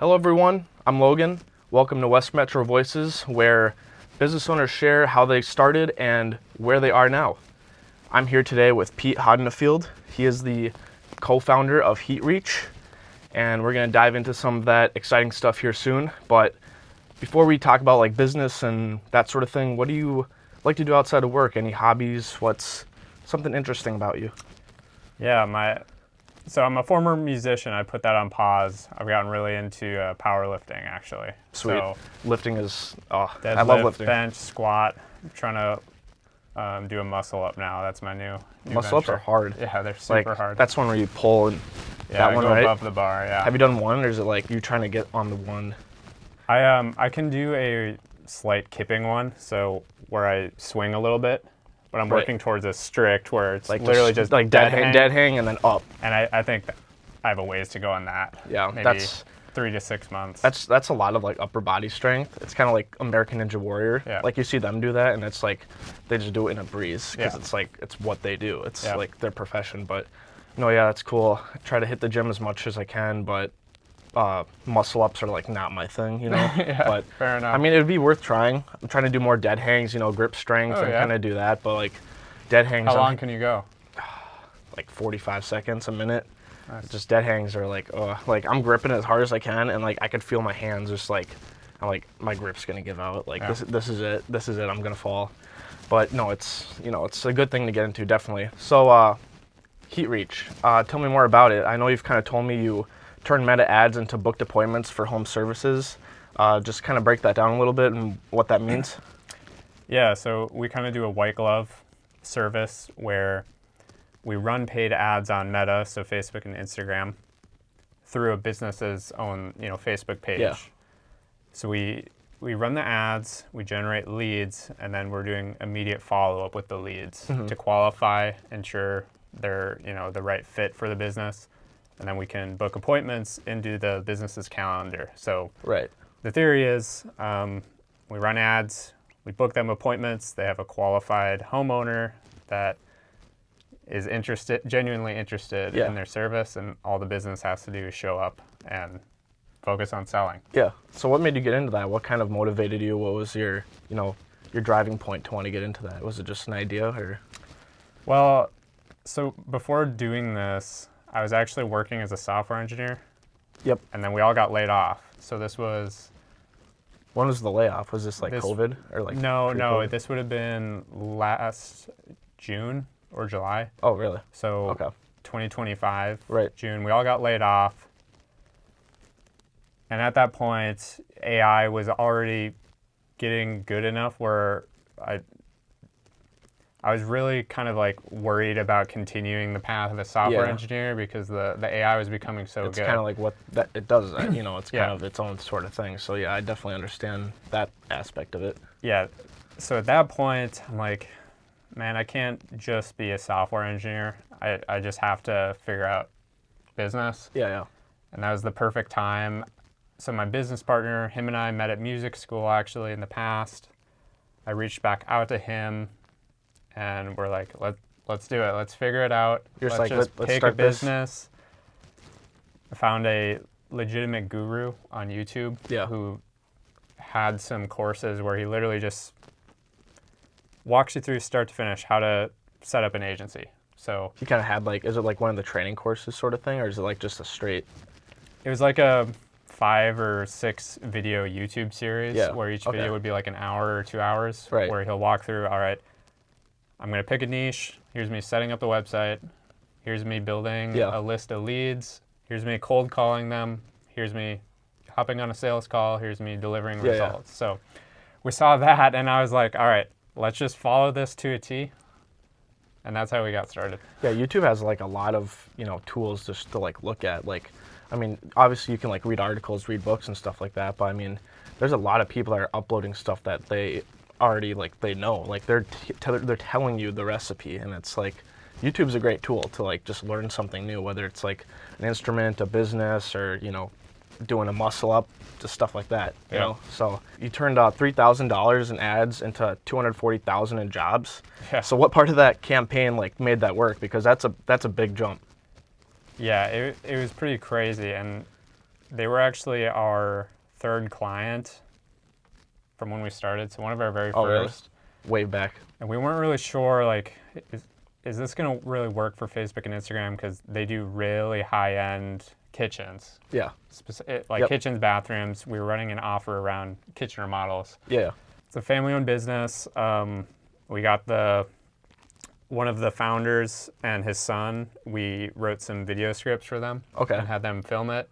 Hello everyone, I'm Logan. Welcome to West Metro Voices, where business owners share how they started and where they are now. I'm here today with Pete Hodnefield. He is the co-founder of HeatReach, and we're going to dive into some of that exciting stuff here soon. But before we talk about like business and that sort of thing, what do you like to do outside of work? Any hobbies? What's something interesting about you? Yeah, so I'm a former musician. I put that on pause. I've gotten really into powerlifting, actually. Sweet. So lifting is, deadlift, I love lifting. bench, squat. I'm trying to do a muscle up now. That's my new Muscle ups venture. are hard. Yeah, they're super hard. That's one where you pull and yeah, that one, go right? above the bar, yeah. Have you done one, or is it like you trying to get on the one? I can do a slight kipping one, so where I swing a little bit, but I'm working towards a strict where it's Like literally just like dead hang, and then up. And I think that I have a ways to go on that. Yeah, maybe that's 3 to 6 months. That's a lot of like upper body strength. It's kind of like American Ninja Warrior. Yeah. Like you see them do that, and it's like they just do it in a breeze because Yeah. it's like it's what they do. It's Yeah. like their profession. But no, yeah, that's cool. I try to hit the gym as much as I can, but muscle ups are like not my thing, you know. Yeah, but fair enough. I mean, it'd be worth trying. I'm trying to do more dead hangs, you know, grip strength, and yeah. kind of do that. But like dead hangs, How long can you go? like 45 seconds, a minute. Nice. Just dead hangs are like, like I'm gripping it as hard as I can, and like I could feel my hands just like, I'm like my grip's gonna give out. Like Yeah. this is it. This is it. I'm gonna fall. But no, it's it's a good thing to get into, definitely. So HeatReach, tell me more about it. I know you've kind of told me you turn meta ads into booked appointments for home services. Just kind of break that down a little bit and what that means. Yeah, so we kind of do a white glove service where we run paid ads on Meta, so Facebook and Instagram, through a business's own, Facebook page. Yeah. So we run the ads, we generate leads, and then we're doing immediate follow-up with the leads to qualify, ensure they're, the right fit for the business, and then we can book appointments into the business's calendar. So Right. the theory is we run ads, we book them appointments, they have a qualified homeowner that is genuinely interested Yeah. in their service, and all the business has to do is show up and focus on selling. Yeah. So what made you get into that? What kind of motivated you? What was your driving point to want to get into that? Was it just an idea, or? Well, so before doing this, I was actually working as a software engineer. Yep. And then we all got laid off. So this was... When was the layoff? Was this like COVID or like? No, pre-COVID? this would have been last June or July. Oh, really? So Okay. 2025, Right. June, we all got laid off. And at that point, AI was already getting good enough where I was really kind of like worried about continuing the path of a software Yeah. engineer because the AI was becoming so It's good. kind of like what that it does. It's Yeah. kind of its own sort of thing. So yeah, I definitely understand that aspect of it. Yeah. So at that point, I'm like, man, I can't just be a software engineer. I just have to figure out business. Yeah, yeah. And that was the perfect time. So my business partner, him and I met at music school actually in the past. I reached back out to him and we're like, let's do it. Let's figure it out. You're just let's like, just let's take a start this. business. I found a legitimate guru on YouTube Yeah. who had some courses where he literally just walks you through start to finish how to set up an agency. So He kind of had like, is it like one of the training courses sort of thing, or is it like just a straight? it was like a 5 or 6 video YouTube series Yeah, where each okay. video would be like an hour or 2 hours, Right. where he'll walk through, all right, I'm going to pick a niche. Here's me setting up the website. Here's me building Yeah. a list of leads. Here's me cold calling them. Here's me hopping on a sales call. Here's me delivering Yeah, results. So we saw that and I was like, all right, let's just follow this to a T. And that's how we got started. Yeah, YouTube has like a lot of tools just to like look at. Like, I mean, obviously you can like read articles, read books and stuff like that. But I mean, there's a lot of people that are uploading stuff that they already like they know. Like they're telling you the recipe, and it's like YouTube's a great tool to like just learn something new, whether it's like an instrument, a business, or doing a muscle up, just stuff like that. You know. So you turned $3,000 in ads into $240,000 in jobs. Yeah. So what part of that campaign like made that work? Because that's a big jump. Yeah, it was pretty crazy. And They were actually our third client from when we started, so one of our very first. Way back. And we weren't really sure, like, is this going to really work for Facebook and Instagram? Because they do really high-end kitchens. Yeah. Kitchens, bathrooms. We were running an offer around kitchen remodels. Yeah. It's a family-owned business. We got one of the founders and his son. We wrote some video scripts for them. Okay. And had them film it.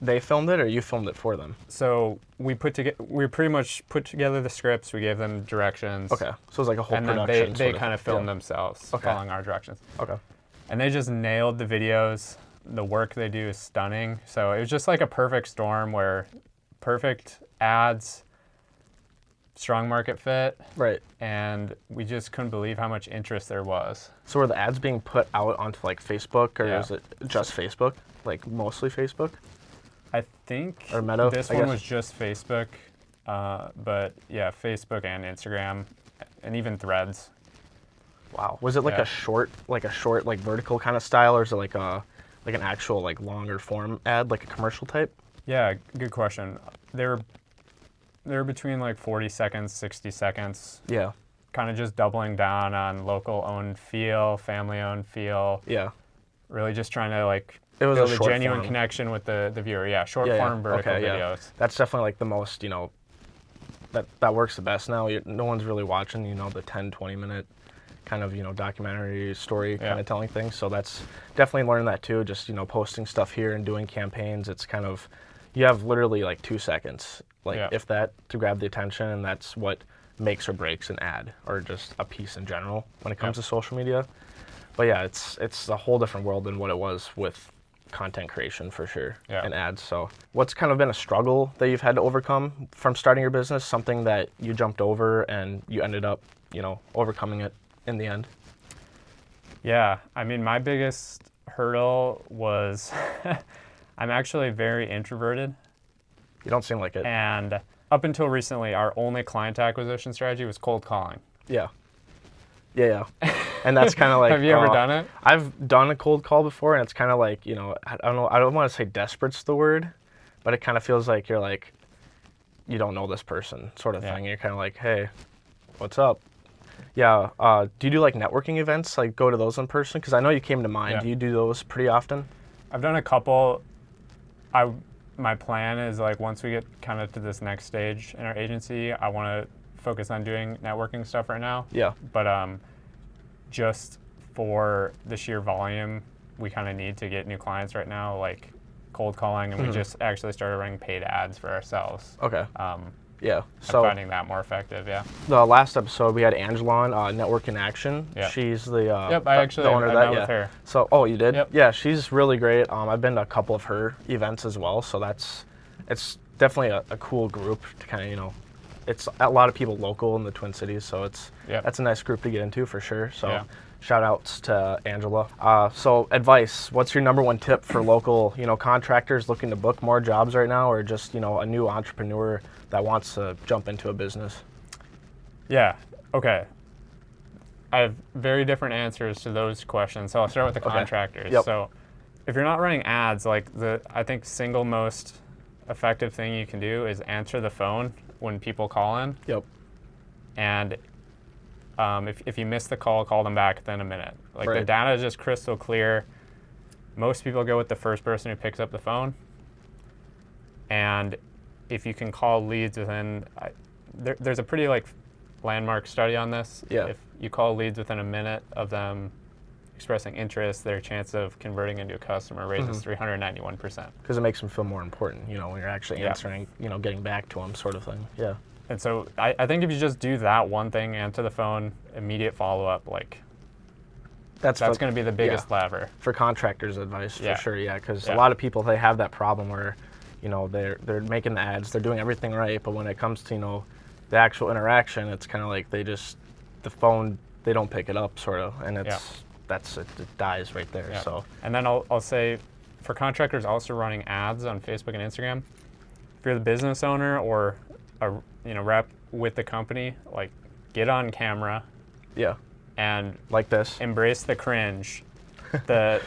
They filmed it, or you filmed it for them? So we pretty much put together the scripts. We gave them directions. Okay. So it was like a whole and production. And then they kind of filmed themselves, Okay. following our directions. Okay. And they just nailed the videos. The work they do is stunning. So it was just like a perfect storm where perfect ads, strong market fit. Right. And we just couldn't believe how much interest there was. So were the ads being put out onto like Facebook, or Yeah. is it just Facebook? Like mostly Facebook? I think Or Meta, this I one guess. was just Facebook, but yeah, Facebook and Instagram, and even Threads. Wow. Was it like Yeah. a short like vertical kind of style, or is it like an actual like longer form ad, like a commercial type? Yeah, good question. They're between like 40 seconds, 60 seconds. Yeah. Kind of just doubling down on local owned feel, family owned feel. Yeah. Really just trying to like It was build a a short genuine form. connection with the viewer. Yeah, short Yeah, yeah. form vertical Okay, yeah. videos. That's definitely like the most, that works the best now. No one's really watching, the 10, 20 minute kind of, documentary story kind Yeah. of telling things. So that's definitely learned that too. Just, posting stuff here and doing campaigns. It's kind of, you have literally like 2 seconds, Yeah. if that, to grab the attention. And that's what makes or breaks an ad, or just a piece in general when it comes Yeah. to social media. But yeah, it's a whole different world than what it was with content creation for sure, Yeah. and ads. So what's kind of been a struggle that you've had to overcome from starting your business, something that you jumped over and you ended up, overcoming it in the end? Yeah, I mean, my biggest hurdle was I'm actually very introverted. You don't seem like it. And up until recently, our only client acquisition strategy was cold calling. Yeah. And that's kind of like, Have you ever done it? I've done a cold call before, and it's kind of like, I don't know, I don't want to say desperate's the word, but it kind of feels like you're like, you don't know this person sort of Yeah. thing. You're kind of like, hey, what's up? Yeah. Do you do like networking events, like go to those in person? Because I know you came to mind. Yeah. Do you do those pretty often? I've done a couple. My plan is like once we get kind of to this next stage in our agency, I want to focus on doing networking stuff right now. Yeah. But just for the sheer volume we kind of need to get new clients right now, like cold calling, and we just actually started running paid ads for ourselves. Okay. Yeah. I'm So finding that more effective. Yeah. the last episode we had Angela on, Network in Action. Yeah. She's the Yep. I actually the owner I of that. met Yeah. with her. So, oh, you did? Yep. Yeah, she's really great. I've been to a couple of her events as well, so it's definitely a cool group to kind of, it's a lot of people local in the Twin Cities, so Yep. that's a nice group to get into for sure. So, Yeah. shout outs to Angela. So, advice, what's your number one tip for local, contractors looking to book more jobs right now, or just, a new entrepreneur that wants to jump into a business? Yeah. Okay. I have very different answers to those questions. So I'll start with the Okay. contractors. Yep. So if you're not running ads, like I think single most effective thing you can do is answer the phone when people call in. Yep. And if you miss the call them back within a minute. Like the Right. data is just crystal clear. Most people go with the first person who picks up the phone. And if you can call leads within, there's a pretty like landmark study on this. Yeah. If you call leads within a minute of them expressing interest, their chance of converting into a customer raises 391%. Because it makes them feel more important, when you're actually Yeah. answering, getting back to them sort of thing. Yeah. And so I think if you just do that one thing, answer the phone, immediate follow-up, like that's going to be the biggest lever. For contractors' advice, Yeah. for sure, yeah. Because Yeah. a lot of people, they have that problem where, they're making the ads, they're doing everything right, but when it comes to, the actual interaction, it's kind of like the phone, they don't pick it up, sort of, and it dies right there. Yeah. So And then I'll say, for contractors also running ads on Facebook and Instagram, if you're the business owner or a rep with the company, like get on camera yeah, and like this. embrace the cringe. The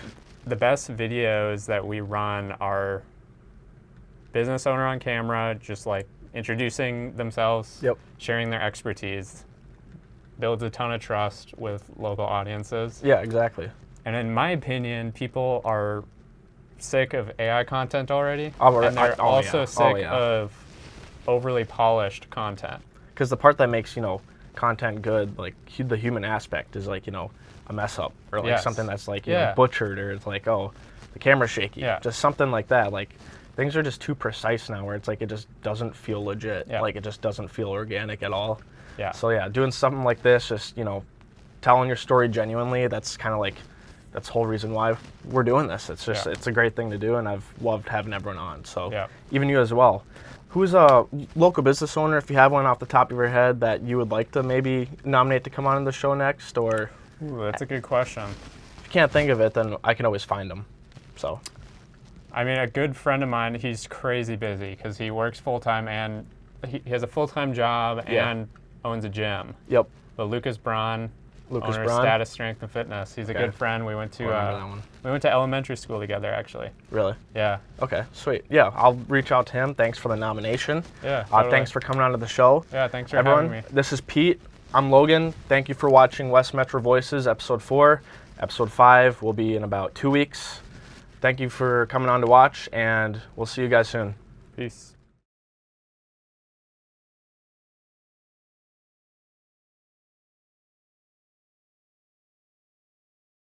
best videos that we run are business owner on camera, just like introducing themselves, Yep. sharing their expertise, builds a ton of trust with local audiences. Yeah, exactly. And in my opinion, people are sick of AI content already, Alright, and they're oh, also yeah. sick Oh, yeah. of overly polished content. Because the part that makes, content good, like the human aspect is like, a mess up or like Yes. something that's like, Yeah. butchered, or it's like, oh, the camera's shaky. Yeah. Just something like that. Like things are just too precise now where it's like, it just doesn't feel legit. Yeah. Like it just doesn't feel organic at all. Yeah. So yeah, doing something like this, just, telling your story genuinely, that's kind of like, that's the whole reason why we're doing this. It's just, Yeah. it's a great thing to do, and I've loved having everyone on. So Yeah. even you as well. Who's a local business owner, if you have one off the top of your head, that you would like to maybe nominate to come on the show next? Or Ooh, that's a good question. if you can't think of it, then I can always find them. So I mean, a good friend of mine, he's crazy busy because he works full-time and he has a full-time job Yeah. and owns a gym. yep, But Lucas Braun, Lucas owner Braun. of Status Strength and Fitness. He's a Okay. good friend. We went to remember that one. elementary school together, actually. Really? Yeah. Okay, sweet. Yeah, I'll reach out to him. Thanks for the nomination. Yeah. Totally. Thanks for coming on to the show. Yeah. Thanks for Everyone, having me. this is Pete. I'm Logan. Thank you for watching West Metro Voices, Episode 4. Episode 5 will be in about 2 weeks. Thank you for coming on to watch, and we'll see you guys soon. Peace.